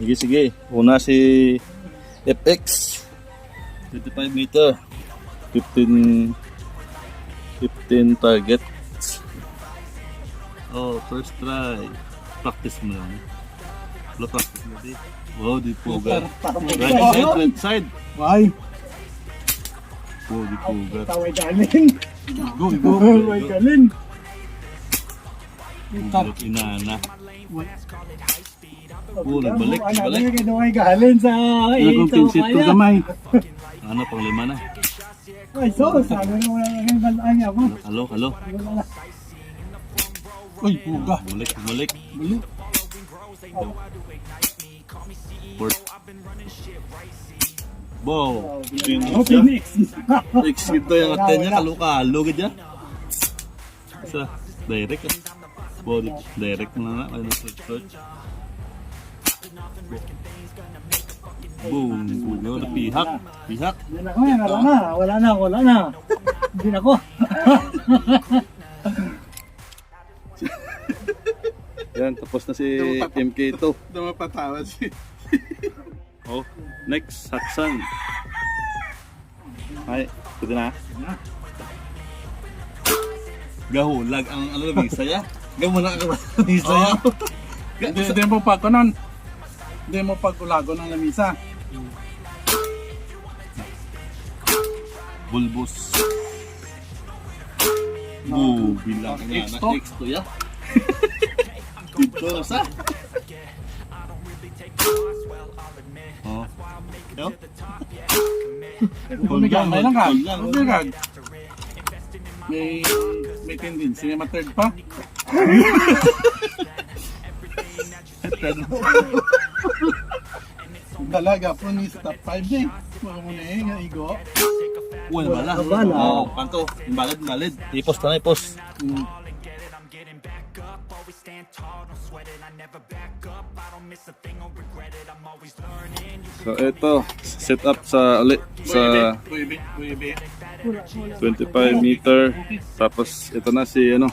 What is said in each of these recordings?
Sige, sige. Una si FX. 25 meter. 15 target. Oh, first try. Practice mo lang. Wala practice mo di. Wow, di puga. Right side. Why? Wow, di puga. Taway galing. Taway galing. Bulok inana. Oh, nagbalik. Taway galing sa Pinsit ko gamay. Ano, pang lima na. Ay, so, sabi na wala nang balaan niya ako. Halo, halo. Uy, puga. Balik. Port. Wow. Phoenix. Exit to yung aten niya. Kalukalo ka dyan. Isa. Direct. Wow, direct mo na. Ay, nasa-search. Boom. Puga. Pihak. Yan ako yan. Wala na. Hindi na ako. Yan, tapos na si MK2. Dumapatawa si... Oh, next, HATSAN. Ay, ito na. Gahulag ang ano na saya. Gamuna ka ba saya? Hindi mo pagkunan. Hindi mo pagkulago ng lamisa. BULLBOSS. Oh, bilang nga na X2 ya. Dito na sa. Oh. Yo. May lang ka. May tendency na ma-third pa. Dalaga po ni sa top 5 din. Mga muna nga igo. Uy, bala. Oh, kanto. Balad. Ipos na ipos. So ito, set up sa ulit sa 25 meter. Tapos ito na si ano,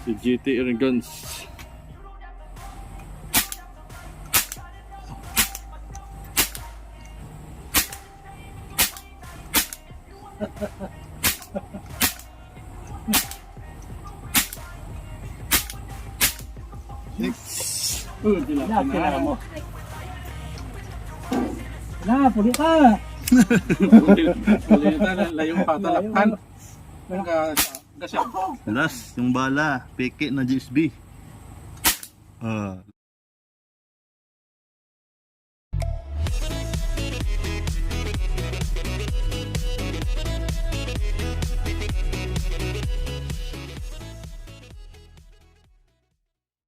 si GT AIRGUNS. Kailangan mo. Puli ka. Puli na layong patalakpan. Last, yung bala, peke na GSB.